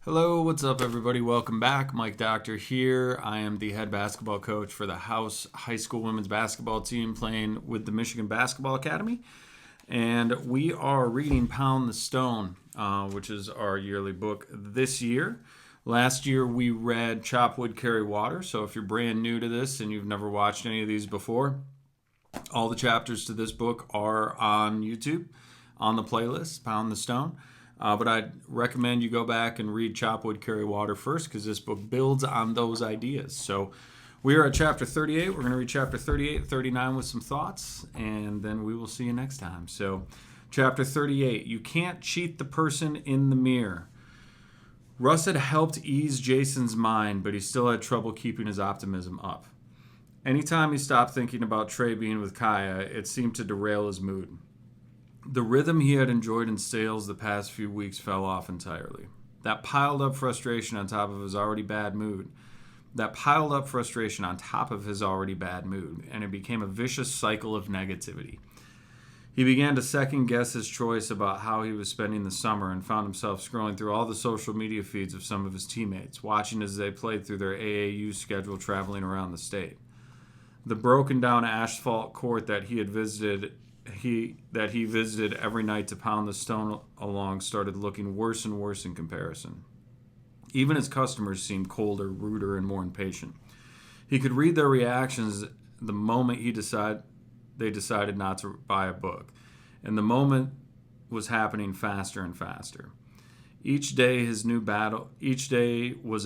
Hello, what's up, everybody? Welcome back. Mike Dokter here. I am the head basketball coach for the House High School women's basketball team playing with the Michigan Basketball Academy. And we are reading Pound the Stone, which is our yearly book this year. Last year, we read Chop Wood, Carry Water. So if you're brand new to this and you've never watched any of these before, all the chapters to this book are on YouTube, on the playlist, Pound the Stone. But I'd recommend you go back and read Chop Wood, Carry Water first, because this book builds on those ideas. So we are at chapter 38. We're going to read chapter 38 and 39 with some thoughts, and then we will see you next time. So chapter 38, you can't cheat the person in the mirror. Russ had helped ease Jason's mind, but he still had trouble keeping his optimism up. Anytime he stopped thinking about Trey being with Kaya, it seemed to derail his mood. The rhythm he had enjoyed in sales the past few weeks fell off entirely. That piled up frustration on top of his already bad mood. And it became a vicious cycle of negativity. He began to second guess his choice about how he was spending the summer and found himself scrolling through all the social media feeds of some of his teammates, watching as they played through their AAU schedule traveling around the state. The broken down asphalt court that he visited every night to pound the stone along started looking worse and worse in comparison. Even his customers seemed colder, ruder, and more impatient. He could read their reactions the moment they decided not to buy a book, and the moment was happening faster and faster. Each day was a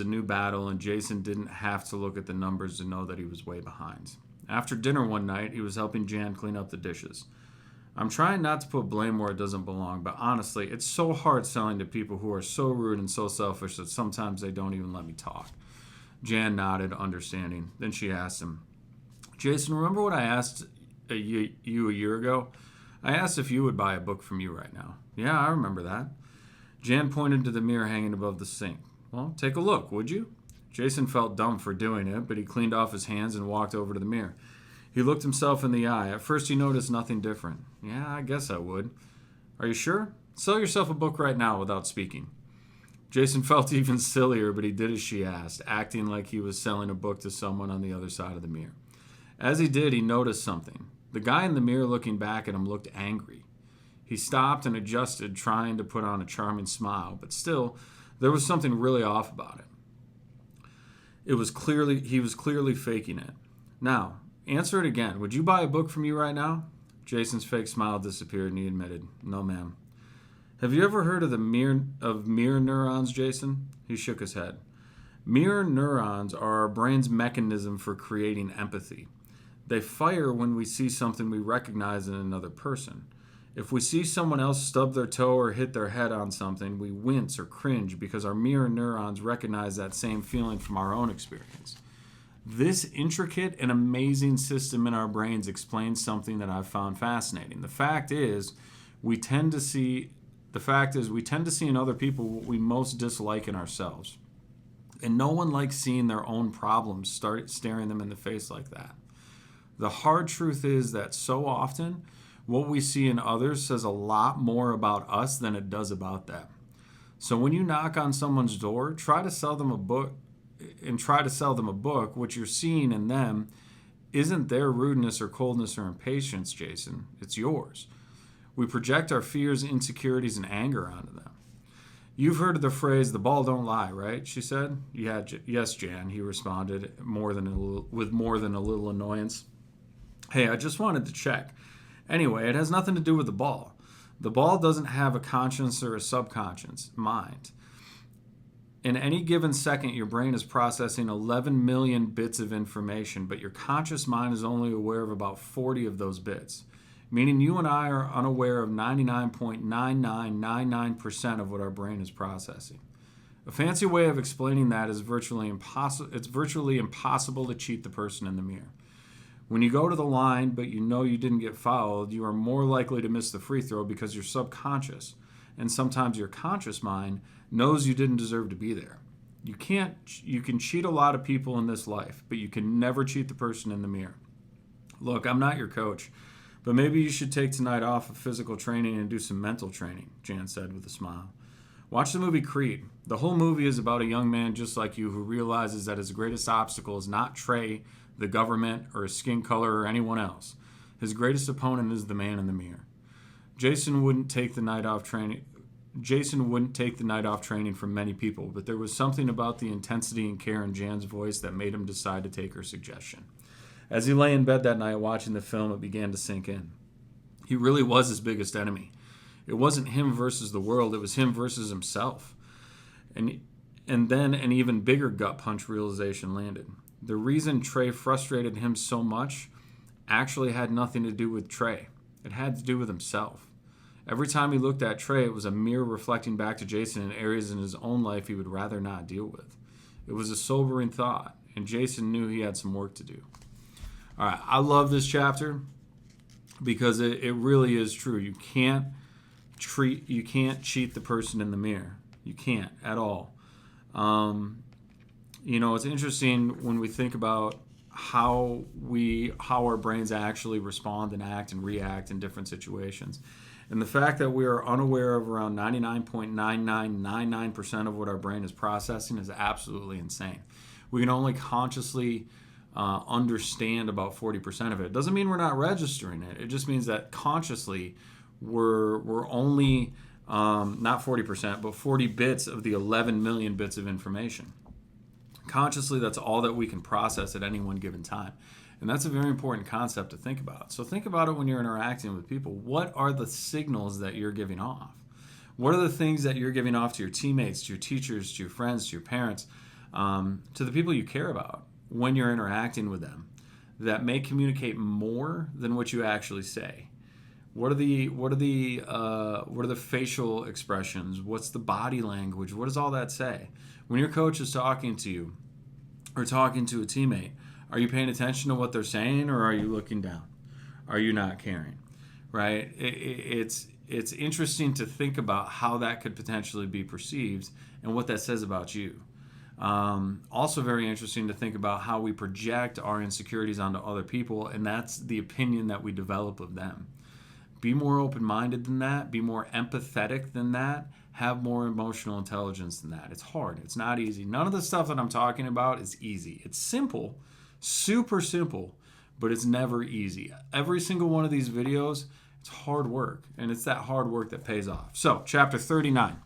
new battle, and Jason didn't have to look at the numbers to know that he was way behind. After dinner one night, he was helping Jan clean up the dishes. I'm trying not to put blame where it doesn't belong, but honestly, it's so hard selling to people who are so rude and so selfish that sometimes they don't even let me talk. Jan nodded, understanding. Then she asked him, Jason, remember what I asked you a year ago? I asked if you would buy a book from you right now. Yeah, I remember that. Jan pointed to the mirror hanging above the sink. Well, take a look, would you? Jason felt dumb for doing it, but he cleaned off his hands and walked over to the mirror. He looked himself in the eye. At first, he noticed nothing different. Yeah, I guess I would. Are you sure? Sell yourself a book right now without speaking. Jason felt even sillier, but he did as she asked, acting like he was selling a book to someone on the other side of the mirror. As he did, he noticed something. The guy in the mirror looking back at him looked angry. He stopped and adjusted, trying to put on a charming smile, but still, there was something really off about it. He was clearly faking it. Now, answer it again. Would you buy a book from you right now? Jason's fake smile disappeared and he admitted, no, ma'am. Have you ever heard of mirror neurons, Jason? He shook his head. Mirror neurons are our brain's mechanism for creating empathy. They fire when we see something we recognize in another person. If we see someone else stub their toe or hit their head on something, we wince or cringe because our mirror neurons recognize that same feeling from our own experience. This intricate and amazing system in our brains explains something that I've found fascinating. The fact is, we tend to see in other people what we most dislike in ourselves. And no one likes seeing their own problems start staring them in the face like that. The hard truth is that so often, what we see in others says a lot more about us than it does about them. So when you knock on someone's door, try to sell them a book, what you're seeing in them isn't their rudeness or coldness or impatience, Jason. It's yours. We project our fears, insecurities, and anger onto them. You've heard of the phrase, the ball don't lie, right? She said. Yeah, yes, Jan, he responded with more than a little annoyance. Hey, I just wanted to check. Anyway, it has nothing to do with the ball. The ball doesn't have a conscience or a subconscious mind. In any given second, your brain is processing 11 million bits of information, but your conscious mind is only aware of about 40 of those bits, meaning you and I are unaware of 99.9999% of what our brain is processing. A fancy way of explaining that is virtually impossible to cheat the person in the mirror. When you go to the line, but you know you didn't get fouled, you are more likely to miss the free throw because you're subconscious, and sometimes your conscious mind knows you didn't deserve to be there. You can cheat a lot of people in this life, but you can never cheat the person in the mirror. Look, I'm not your coach, but maybe you should take tonight off of physical training and do some mental training, Jan said with a smile. Watch the movie Creed. The whole movie is about a young man just like you who realizes that his greatest obstacle is not Trey, the government, or his skin color, or anyone else. His greatest opponent is the man in the mirror. Jason wouldn't take the night off training from many people, but there was something about the intensity and care in Jan's voice that made him decide to take her suggestion. As he lay in bed that night watching the film, it began to sink in. He really was his biggest enemy. It wasn't him versus the world, it was him versus himself. And then an even bigger gut punch realization landed. The reason Trey frustrated him so much actually had nothing to do with Trey. It had to do with himself. Every time he looked at Trey, it was a mirror reflecting back to Jason in areas in his own life he would rather not deal with. It was a sobering thought, and Jason knew he had some work to do. All right, I love this chapter because it really is true. You can't cheat the person in the mirror. You can't at all. It's interesting when we think about how our brains actually respond and act and react in different situations. And the fact that we are unaware of around 99.9999% of what our brain is processing is absolutely insane. We can only consciously understand about 40% of it. It doesn't mean we're not registering it. It just means that consciously we're only not 40%, but 40 bits of the 11 million bits of information. Consciously, that's all that we can process at any one given time. And that's a very important concept to think about. So think about it when you're interacting with people. What are the signals that you're giving off? What are the things that you're giving off to your teammates, to your teachers, to your friends, to your parents, to the people you care about when you're interacting with them that may communicate more than what you actually say? What are the facial expressions? What's the body language? What does all that say? When your coach is talking to you or talking to a teammate, are you paying attention to what they're saying, or are you looking down? Are you not caring? Right? It's interesting to think about how that could potentially be perceived and what that says about you. Also very interesting to think about how we project our insecurities onto other people, and that's the opinion that we develop of them. Be more open-minded than that. Be more empathetic than that. Have more emotional intelligence than that. It's hard. It's not easy. None of the stuff that I'm talking about is easy. It's simple, super simple, but it's never easy. Every single one of these videos, it's hard work, and it's that hard work that pays off. So, chapter 39,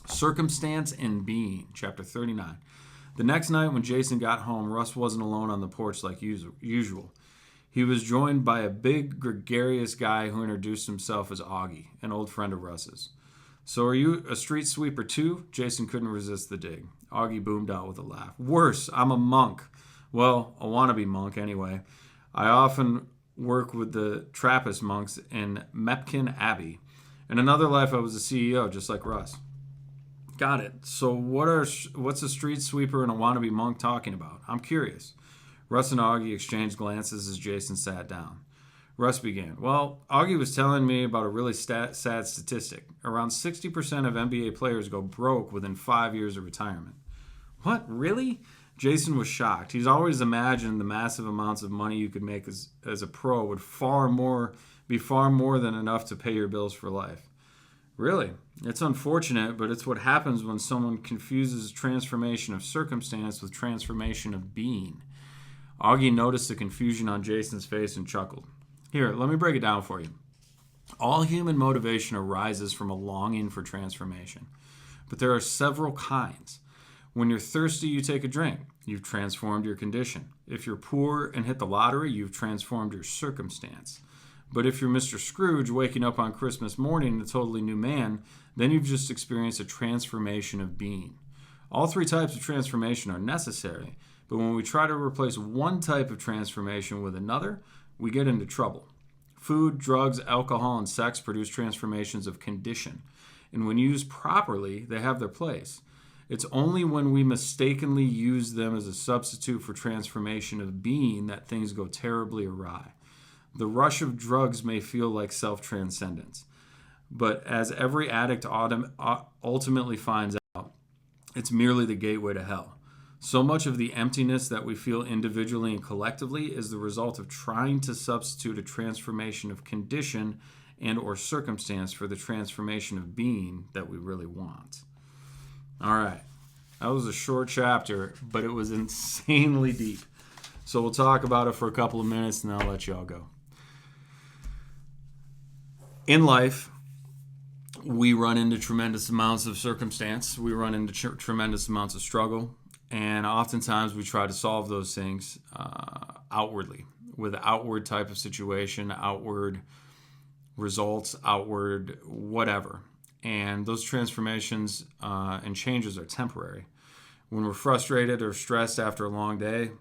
Circumstance and Being, chapter 39. The next night when Jason got home, Russ wasn't alone on the porch like usual. He was joined by a big, gregarious guy who introduced himself as Augie, an old friend of Russ's. "So are you a street sweeper too?" Jason couldn't resist the dig. Augie boomed out with a laugh. "Worse, I'm a monk. Well, a wannabe monk anyway. I often work with the Trappist monks in Mepkin Abbey. In another life, I was a CEO, just like Russ." "Got it. So what's a street sweeper and a wannabe monk talking about? I'm curious." Russ and Augie exchanged glances as Jason sat down. Russ began. "Well, Augie was telling me about a really sad statistic. Around 60% of NBA players go broke within 5 years of retirement." "What, really?" Jason was shocked. He's always imagined the massive amounts of money you could make as a pro would be far more than enough to pay your bills for life. "Really? It's unfortunate, but it's what happens when someone confuses transformation of circumstance with transformation of being." Augie noticed the confusion on Jason's face and chuckled. "Here, let me break it down for you. All human motivation arises from a longing for transformation, but there are several kinds. When you're thirsty, you take a drink. You've transformed your condition. If you're poor and hit the lottery, you've transformed your circumstance. But if you're Mr. Scrooge waking up on Christmas morning a totally new man, then you've just experienced a transformation of being. All three types of transformation are necessary, but when we try to replace one type of transformation with another, we get into trouble. Food, drugs, alcohol, and sex produce transformations of condition, and when used properly, they have their place. It's only when we mistakenly use them as a substitute for transformation of being that things go terribly awry. The rush of drugs may feel like self-transcendence, but as every addict ultimately finds out, it's merely the gateway to hell. So much of the emptiness that we feel individually and collectively is the result of trying to substitute a transformation of condition and or circumstance for the transformation of being that we really want. All right. That was a short chapter, but it was insanely deep. So we'll talk about it for a couple of minutes, and then I'll let you all go. In life, we run into tremendous amounts of circumstance. We run into tremendous amounts of struggle. And oftentimes we try to solve those things outwardly, with an outward type of situation, outward results, outward whatever. And those transformations and changes are temporary. When we're frustrated or stressed after a long day,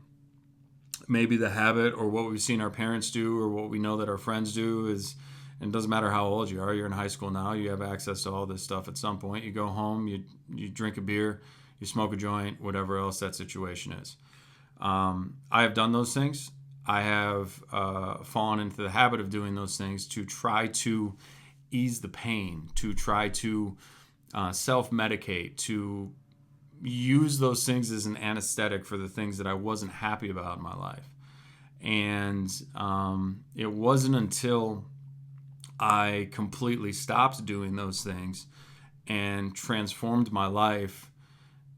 maybe the habit or what we've seen our parents do or what we know that our friends do is, and it doesn't matter how old you are, you're in high school now, you have access to all this stuff at some point. You go home, you drink a beer, you smoke a joint, whatever else that situation is. I have done those things. I have fallen into the habit of doing those things to try to ease the pain, to try to self-medicate, to use those things as an anesthetic for the things that I wasn't happy about in my life. And it wasn't until I completely stopped doing those things and transformed my life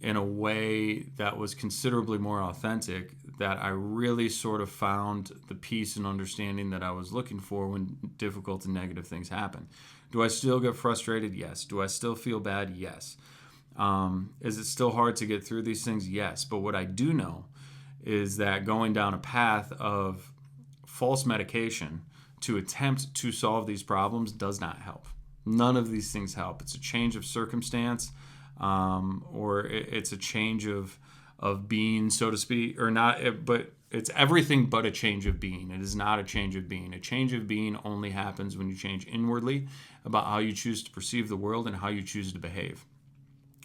in a way that was considerably more authentic that I really sort of found the peace and understanding that I was looking for when difficult and negative things happen. Do I still get frustrated? Yes. Do I still feel bad? Yes. Is it still hard to get through these things? Yes. But what I do know is that going down a path of false medication to attempt to solve these problems does not help. None of these things help. It's a change of circumstance, or it's a change of being, so to speak, or not, but it's everything but a change of being. It is not a change of being. A change of being only happens when you change inwardly about how you choose to perceive the world and how you choose to behave.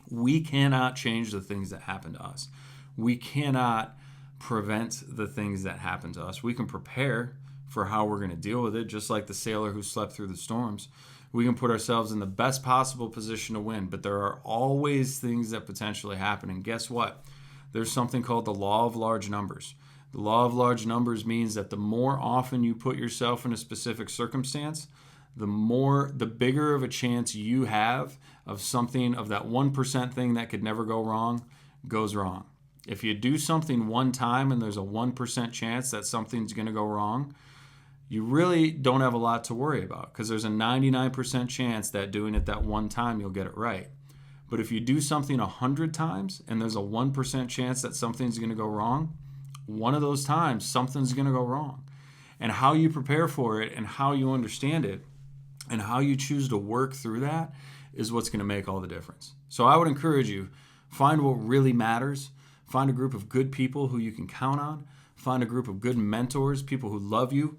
We cannot change the things that happen to us. We cannot prevent the things that happen to us. We can prepare for how we're going to deal with it, just like the sailor who slept through the storms. We can put ourselves in the best possible position to win, but there are always things that potentially happen. And guess what? There's something called the law of large numbers. The law of large numbers means that the more often you put yourself in a specific circumstance, the bigger of a chance you have of something, of that 1% thing that could never go wrong, goes wrong. If you do something one time and there's a 1% chance that something's going to go wrong, you really don't have a lot to worry about, because there's a 99% chance that doing it that one time you'll get it right. But if you do something 100 times and there's a 1% chance that something's going to go wrong, one of those times something's going to go wrong. And how you prepare for it and how you understand it and how you choose to work through that is what's going to make all the difference. So I would encourage you, find what really matters. Find a group of good people who you can count on. Find a group of good mentors, people who love you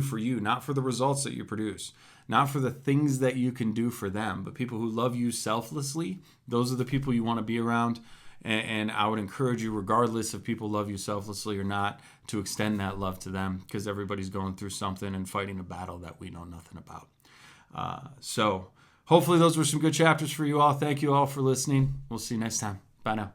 for you, not for the results that you produce, not for the things that you can do for them, but people who love you selflessly. Those are the people you want to be around. And I would encourage you, regardless if people love you selflessly or not, to extend that love to them, because everybody's going through something and fighting a battle that we know nothing about. So hopefully those were some good chapters for you all. Thank you all for listening. We'll see you next time. Bye now.